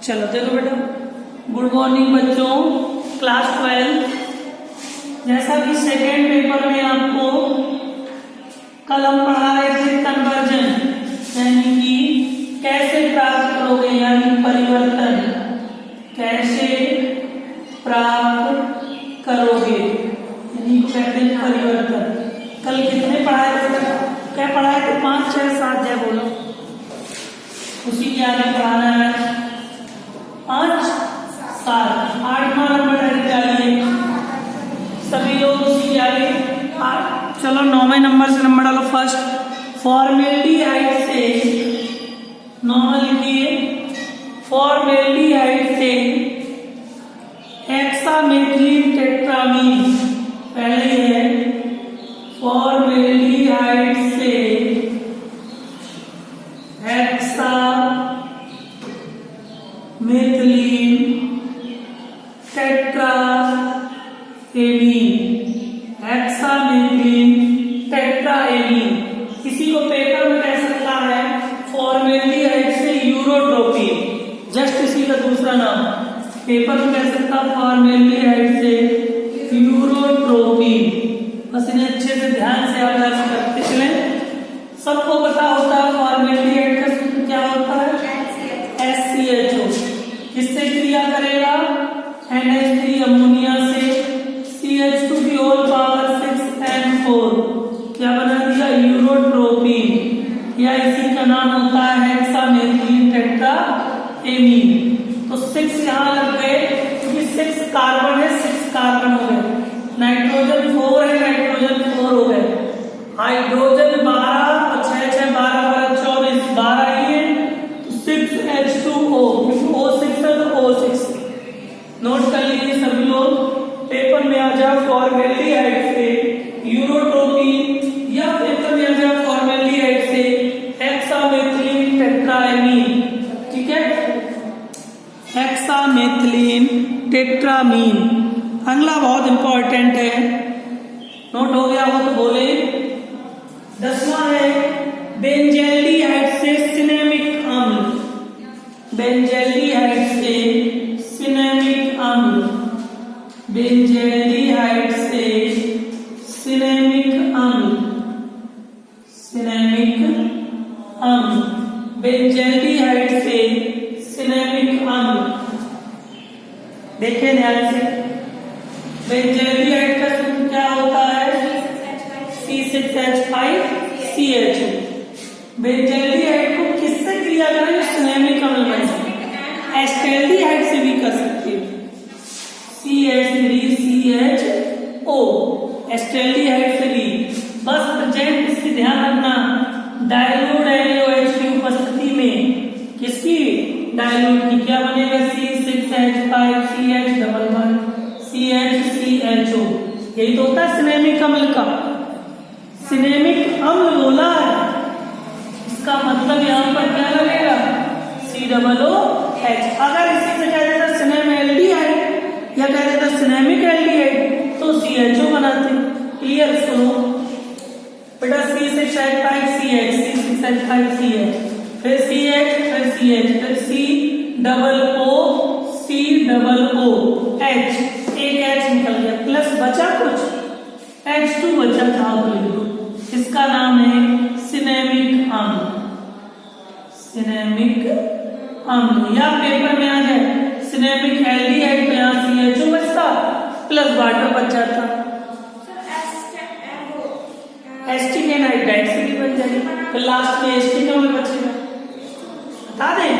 चलो देखो बेटा, गुड मॉर्निंग बच्चों, क्लास 12। जैसा कि सेकेंड पेपर में आपको कल हम पढ़ा रहे थे कन्वर्जन, यानी कि कैसे प्राप्त करोगे, यानी परिवर्तन कैसे प्राप्त करोगे, यानी कहते हैं परिवर्तन। कल कितने पढ़ाए थे? क्या पढ़ाए थे? 5, 6, 7 है, बोलो। उसी के आगे पढ़ाना है 5, 7, 8वां नंबर डालिए सभी लोग उसी के आगे। चलो 9वें नंबर से नंबर डालो। फर्स्ट फॉर्मेल्डिहाइड से, नॉर्मल लिखिए, फॉर्मेल्डिहाइड से हेक्सामेथिलीन टेट्रामीन। पहले है फॉर्मेल्डिहाइड से हेक्सामेथिलीन टेट्राएमीन, हेक्सामेथिलीन टेट्राएमीन। किसी को पेपर में कह सकता है फॉर्मेल्डिहाइड से यूरोट्रोपिन, जस्ट इसी का दूसरा नाम। पेपर में कह सकता है फॉर्मेल्डिहाइड से यूरोट्रोपिन। बस इन्हें अच्छे से ध्यान से अभ्यास करते चले। सबको पता होता है फॉर्मेल्डिहाइड का सूत्र क्या होता है? HCHO। किससे क्रिया करेगा? NH3 अमोनिया से CH2 की होल पावर 6N4 क्या बना दिया? यूरोट्रोपिन, या इसी का नाम होता है हेक्सामेथिलीन टेट्राएमीन। तो 6 यहाँ लग गए क्योंकि 6 कार्बन है, 6 कार्बन हो गए। नाइट्रोजन 4 है, नाइट्रोजन 4 हो गए। हाइड्रोजन 12 और 6, 6, 12, 12, 24, 12 ही है, तो 6H2O, O6 है तो O6। नोट कर लीजिए सभी लोग, पेपर में आ जाओ फॉर्मेल्डिहाइड से यूरोट्रोपिन, या पेपर में आ जाओ फॉर्मेल्डिहाइड से हेक्सामेथिलीन टेट्राएमीन। ठीक है, हेक्सामेथिलीन टेट्रामीन। अगला बहुत इंपॉर्टेंट है, नोट हो गया हो तो बोले। 10वां है बेंजल्डिहाइड से सिनेमिक अम्ल। बेंजल्डिहाइड से सिनेमिक अम्ल, बेंजल्डिहाइड से सिनेमिक अम्ल, सिनेमिक अम्ल, बेंजल्डिहाइड से सिनेमिक अम्ल। देखिए ध्यान से, बेंजल्डिहाइड का सूत्र क्या होता है? C6H5CH। बेंजल्डिहाइड को किससे क्रिया करें? सिनेमिक अम्ल बन जाए। एस्टेल्डिहाइड से भी कर सकते हैं, CH3CHO, एस्टेल्डिहाइड से भी। बस प्रेजेंट इसकी ध्यान रखना, डाइल्यूट NaOH की उपस्थिति में। किसकी? डाइल्यूट की। क्या बनेगा? C6H5CH11CHCHO। यही तो होता है सिनेमिक अम्ल का। सिनेमिक अम्ल बोला है, इसका मतलब यहाँ पर क्या लगेगा? COOH। अगर इसी से कह देता सिनेमेल्डिहाइड या कह देता सिनेमिक एल्डिहाइड तो CHO बनाते। क्लियर? सुनो बेटा, C6H5CH, C6H5CH, फिर CH, फिर CH, फिर COOH, एक H निकल गया, प्लस बचा कुछ H2 बचा था, इसका नाम है सिनेमिक अम्ल। सिनेमिक अम्ल, या पेपर में आ जाए सिनेमिक एल्डिहाइड, तो यहाँ CHO बचता प्लस वाटर बच जाता, एस्टिक एनाइड्राइड से भी बन जाएगी, फिर लास्ट में एस्टिक अम्ल बचेगा। बता दें?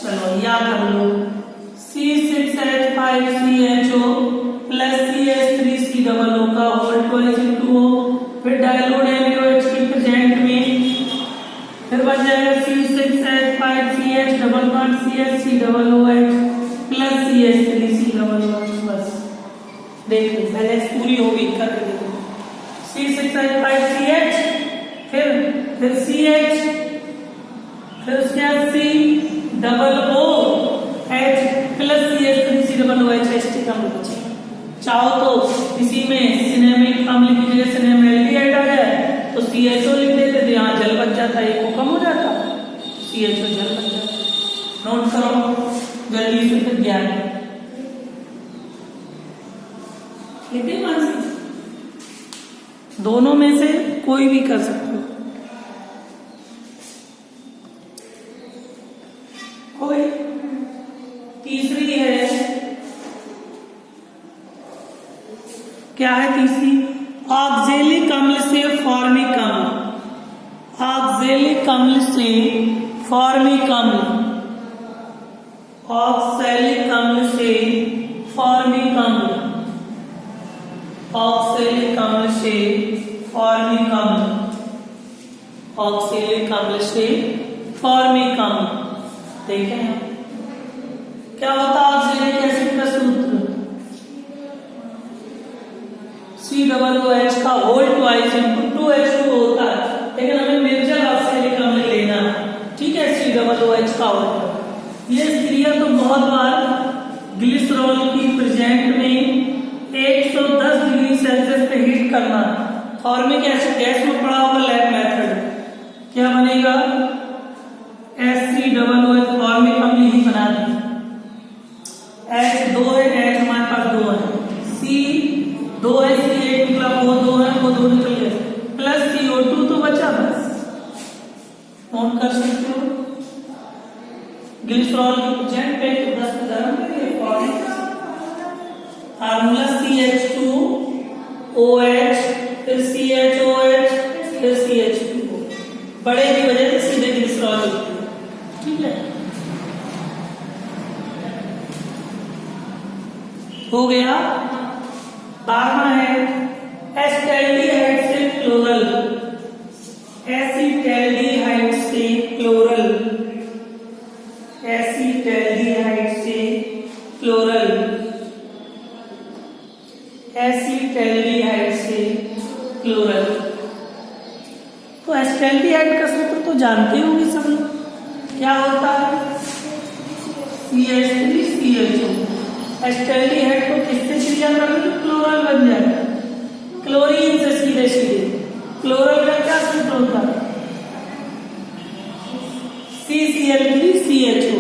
चलो याद कर लो, C6H5CHO प्लस CH3COO का होल 2H2O, फिर डाइल्यूट NaOH की प्रेजेंट में, फिर बन जाएगा C6H5CH11CHCOOH प्लस CH3COOH। बस देख लो, बैलेंस पूरी होगी, करके देखो। C6H5CH, फिर CH, फिर उसके बाद COOH प्लस CH3COOH एस्टिक अम्ल बचेगा। चाहो तो इसी में सिनेमिक अम्ल की जगह सिनेमेल्डिहाइड आ जाए तो CHO लिख देते, तो यहाँ जल बच जाता, एक को कम हो जाता, CHO जल बच जाता। नोट करो जल्दी से फिर ज्ञान लिखे मानसी, दोनों में से कोई भी कर सकते हो। कोई तीसरी है, क्या है तीसरी? ऑक्जेलिक अम्ल से फॉर्मिक अम्ल, ऑक्जेलिक अम्ल से फॉर्मिक अम्ल, ऑक्सैलिक अम्ल से फॉर्मिक अम्ल, ऑक्सैलिक अम्ल से फॉर्मिक अम्ल, ऑक्सैलिक अम्ल से फॉर्मिक अम्ल। देखें क्या होता है ऑक्सैलिक एसिड का सूत्र? COOH का होल ट्वाइस इनटू 2H2 होता है, लेकिन हमें निर्जल ऑक्सैलिक अम्ल लेना है, ठीक है। COOH का होता है। ये क्रिया तो बहुत बार ग्लिसरॉल की प्रेजेंट में 110 डिग्री सेल्सियस पे हीट करना, फॉर्मिक एसिड गैस में पड़ा होगा लैब मेथड, क्या बनेगा? HCOOH फॉर्मिक अम्ल ही बना देंगे। H 2 है, H हमारे पास 2 है, C 2 है, C 1 निकला, वो 2 है, वो 2 निकल गए, प्लस CO2 तो बचा बस। नोट कर सकते हो ग्लिसरॉल की प्रेजेंट पे 10 गर्म करिए, फार्मूला CH2OH, फिर CHOH, फिर CH2O, बड़े की वजह से सीधे ग्लिसरॉल लिखते हैं, ठीक है। हो गया। 12वां है एसिटैल्डिहाइड से क्लोरल, एसिटैल्डिहाइड से क्लोरल, एसिटैल्डिहाइड से क्लोरल, एसिटैल्डिहाइड से क्लोरल। तो एसिटैल्डिहाइड का सूत्र तो जानते होंगे सब लोग, क्या होता है? CH3CHO। एसिटैल्डिहाइड को किससे क्रिया करेंगे? क्लोरल बन जाएगा, क्लोरीन से सीधे सीधे। क्लोरल का क्या सूत्र होता है? CCl3CHO।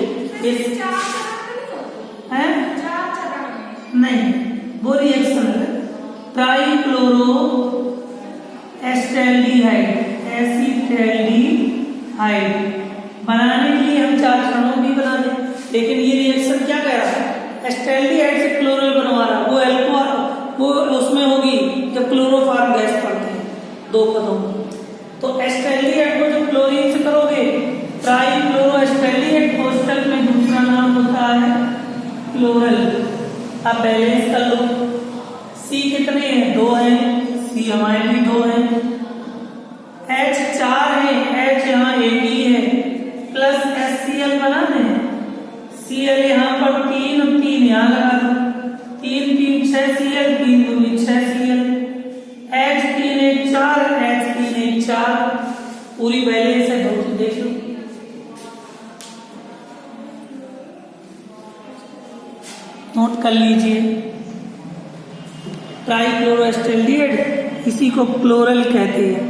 है नहीं, वो रिएक्शन है ट्राइक्लोरो एसिटैल्डिहाइड, एसिटैल्डिहाइड बनाने के लिए हम 4 क्षणों भी बना दें, लेकिन ये रिएक्शन क्या कह रहा है? एसिटैल्डिहाइड से क्लोरल बनवा रहा है। वो अल्कोहल वो उसमें होगी जब क्लोरोफॉर्म गैस पड़ते हैं 2 पदों में। तो एसिटैल्डिहाइड को जब क्लोरीन से करोगे ट्राइक्लोरो एसिटैल्डिहाइड, हॉस्टल में दूसरा नाम होता है क्लोरल। अब बैलेंस कर लो, C कितने हैं? 2 हैं, C हमारे भी 2 हैं, H 4 है, H यहाँ एक ही है, प्लस HCl बना दें, Cl यहाँ पर 3 और 3 यहाँ लगा दो, 3 3 6 Cl, 3 2 6 Cl, H 3 1 4, H 3 1 4, पूरी बैलेंस है। दो देख लो, नोट कर लीजिए। ट्राइक्लोरो एसिटैल्डिहाइड, इसी को क्लोरल कहते हैं।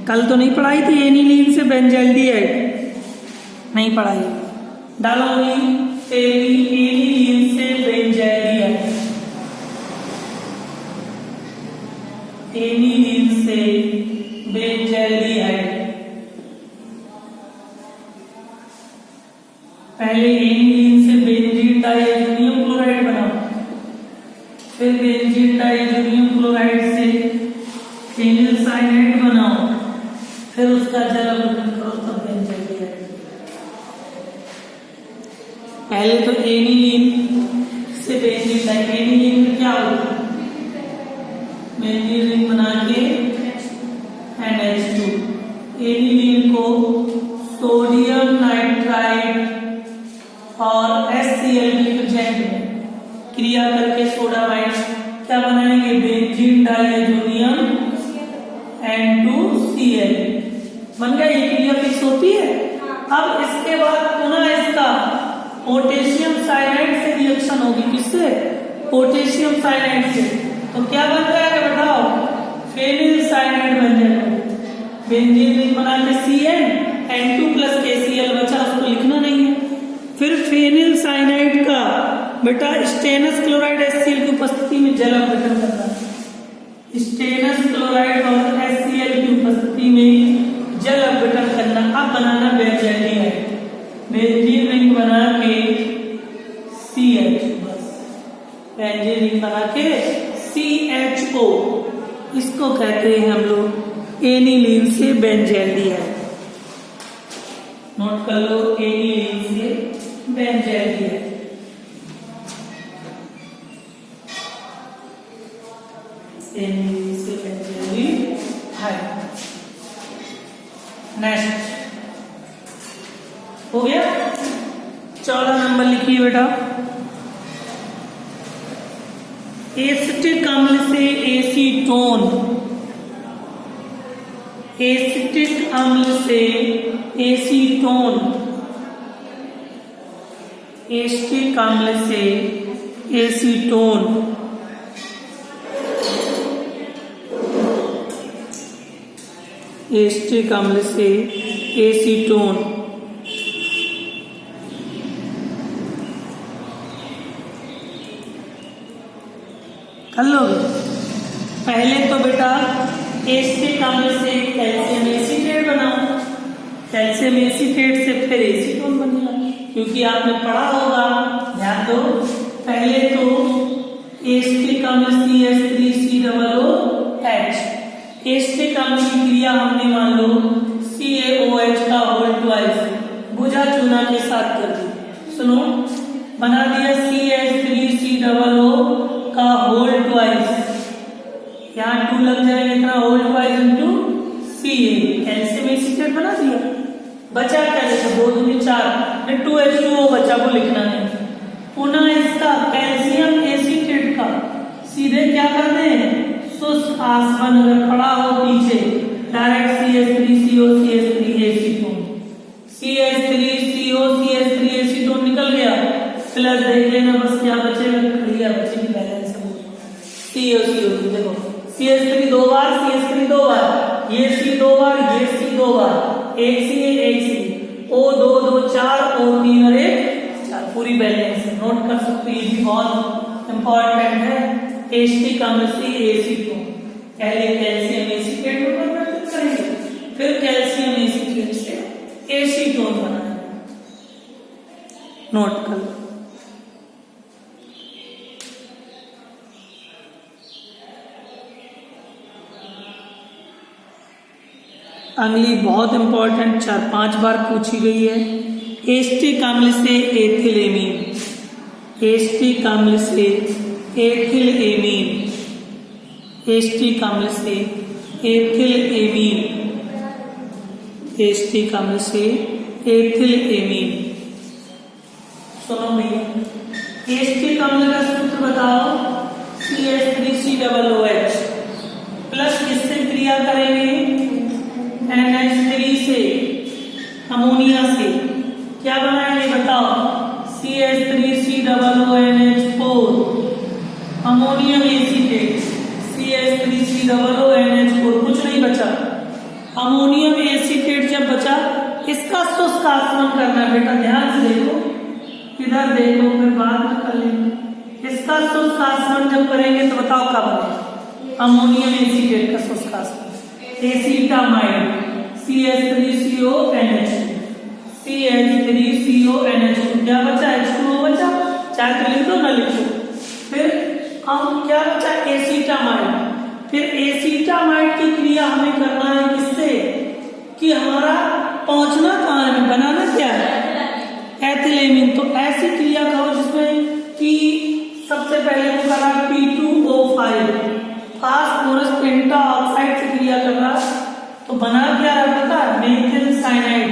कल तो नहीं पढ़ाई थी एनिलीन से बेंजाल्डिहाइड, नहीं पढ़ाई, डालो एनिलीन से बेंजाल्डिहाइड, एनिलीन से बेंजाल्डिहाइड। पहले एनिलीन से बेंजीन डाइअमोनियम क्लोराइड बनाओ, फिर बेंजीन डाइअमोनियम क्लोराइड से फेनिल साइनाइड बनाओ, फिर उसका जरा वर्णन करो तब बेंजाल्डिहाइड। पहले तो एनिलीन से बेंजीन डाइअमोनियम, एनिलीन में क्या होता है? बेंजीन रिंग बना के NH2, एनिलीन को सोडियम नाइट्राइड और HCl की प्रेजेंट में क्रिया करके सोडामाइड क्या बनाएंगे? बेंजीन डाइअमोनियम N2Cl बन गया। ये क्रिया फिक्स होती है। अब पोटेशियम साइनाइड से, तो क्या बन जाएगा बताओ? फेनिल साइनाइड बन जाएगा। बेंजीन रिंग बना के CN2 प्लस KCl बचा, उसको लिखना नहीं है। फिर फेनिल साइनाइड का बेटा स्टेनस क्लोराइड HCl की उपस्थिति में जल अपघटन करना है। स्टेनस क्लोराइड और HCl की उपस्थिति में जल अपघटन करना। अब बनाना बेंजीन रिंग बना के CH, बस बेंजीन रिंग बना के CHO, इसको कहते हैं हम लोग एनिलीन से बेंज़ाइल। नोट कर लो, एनिलीन से बेंज़ाइल। एनिलीन से बेंज़ाइल है। नेक्स्ट हो गया। 14 नंबर लिखिए बेटा। एसिटिक अम्ल से एसीटोन, एसिटिक अम्ल से एसीटोन, एसिटिक अम्ल से एसीटोन, एसिटिक अम्ल से एसीटोन कर लोगे। पहले तो बेटा एसिटिक अम्ल से कैल्शियम एसीटेट बनाओ, कैल्शियम एसीटेट से फिर एसीटोन बनेगा, क्योंकि आपने पढ़ा होगा, ध्यान दो। पहले तो एसिटिक अम्ल CH3COOH, एसिटिक अम्ल की क्रिया हमने मान लो CaOH का होल ट्वाइस बुझा चूना के साथ कर दी। सुनो, बना दिया CH3COO का होल ट्वाइस, यहाँ 2 लग जाएगा, इतना whole twice into Ca, calcium acetate बना दिया। बचा क्या? देखो 2 दूनी 4, 2H2O बचा, वो लिखना नहीं। पुनः इसका कैल्शियम एसीटेट का सीधे क्या कर दें? शुष्क आसवन अगर पड़ा हो पीछे, direct CH3CO CH3 acetone, CH3CO CH3 acetone निकल गया। प्लस देख लेना बस क्या बचेगा, क्रिया बचेगी बैलेंस में। CO देखो CH3 2 बार, CH3 2 बार, ये C 2 बार, ये C 2 बार, एक C, O 2 2 4, O 3 और 1 4, पूरी बैलेंस है। नोट कर सकते हो, ये भी बहुत इंपॉर्टेंट है। एसिटिक अम्ल से एसीटोन, पहले कैल्शियम एसीटेट में परिवर्तित करेंगे, फिर कैल्शियम एसीटेट से एसीटोन बनाएंगे। नोट कर लो। अगली बहुत इंपॉर्टेंट 4-5 बार पूछी गई है। एसिटिक अम्ल से एथिलेमीन, एसिटिक अम्ल से एथिलेमीन, एसिटिक अम्ल से एथिलेमीन, एसिटिक अम्ल से एथिलेमीन। सुनो भैया, एसिटिक अम्ल का सूत्र बताओ। CH3COOH प्लस किससे क्रिया करेंगे? NH3 से, अमोनिया से। क्या बनाएंगे बताओ? CH3COONH4, अमोनियम एसीटेट, CH3COONH4, कुछ नहीं बचा। अमोनियम एसीटेट जब बचा, इसका शुष्क आसवन करना बेटा, ध्यान से देखो, इधर देखो, फिर बाद में कर लेंगे। इसका शुष्क आसवन जब करेंगे तो बताओ क्या बनेगा? अमोनियम एसीटेट का शुष्क आसवन, एसीटामाइड, CH3CONH, CH3CONH, क्या बचा? H2O बचा, चाहे तो लिख दो ना लिखो। फिर हम क्या बचा? एसीटामाइड। फिर एसीटामाइड की क्रिया हमें करना है किससे? कि हमारा पहुंचना कहाँ है, बनाना क्या है? एथिलेमीन। तो ऐसी क्रिया करो जिसमें कि सबसे पहले वो करा P2O5, फास्फोरस पेंटा ऑक्साइड से क्रिया कर रहा, तो बना क्या रहा था? मेथिल साइनाइड,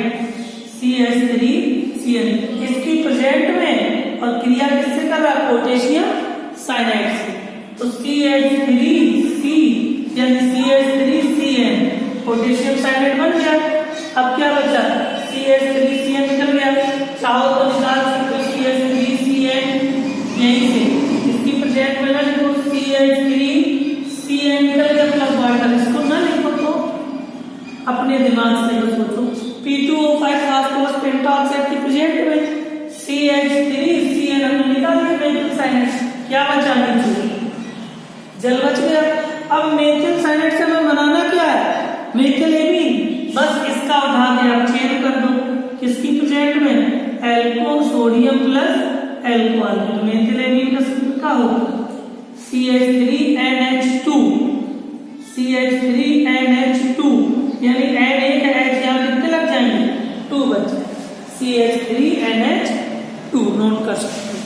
CH3Cl, इसकी प्रेजेंट में, और क्रिया किससे कर रहा? पोटेशियम साइनाइड से। तो CH3C यानी CH3Cn, पोटेशियम साइनाइड बन गया। अब क्या बचा? CH3Cn निकल गया, चाहो तो निकाल सकते CH3Cn यहीं से, इसकी प्रेजेंट साइनेट क्या बचा नीचे, जल बच गया। अब मेथिल साइनेट से हमें बनाना क्या है, मेथिलेमीन। बस इसका उठा के आप चेंज कर दो किसकी प्रेजेंट में, एल्को सोडियम प्लस एल्कोहल, तो मेथिलेमीन का सूत्र क्या होगा, CH3NH2, CH3NH2, यानी N एक H यहाँ कितने लग जाएंगे, 2 बच जाए, CH3NH2 नोट कर सकते हैं।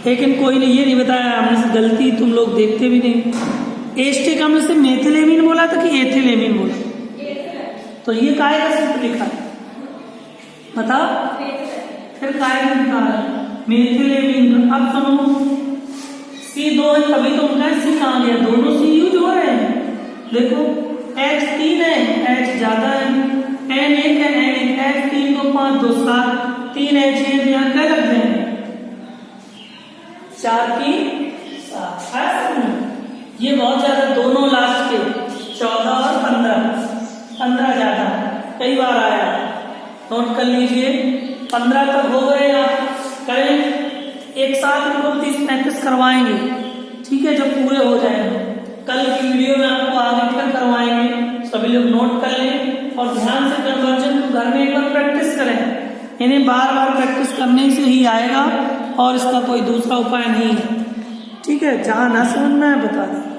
लेकिन कोई ने ये नहीं बताया, हमने से गलती, तुम लोग देखते भी नहीं। एस्टिक हमने से मेथिलेमीन बोला था कि एथिलेमीन बोला, तो ये काय का सूत्र लिखा है बताओ, फिर काय का लिखा है मेथिलेमीन। अब सुनो, C2 है तभी तो उनका C कहाँ गया, दोनों C यूज हो रहे हैं। देखो H 3 है, H ज्यादा है, N 1 है, N 1 H 3 2 5 2 7 3 H है, यहाँ क्या लग जाएंगे 4 3 7। ये बहुत ज्यादा, दोनों लास्ट के 14 और 15 ज्यादा कई बार आया, नोट कर लीजिए। 15 तक हो गए, आप करें एक साथ इनको 30-35 करवाएंगे, ठीक है, जब पूरे हो जाएंगे। कल की वीडियो में आपको आगे तक करवाएंगे, सभी लोग नोट कर लें और ध्यान से कन्वर्जन को घर में एक बार प्रैक्टिस करें। इन्हें बार बार प्रैक्टिस करने से ही आएगा और इसका कोई दूसरा उपाय नहीं है, ठीक है। जहां ना समझ में आए बता दें।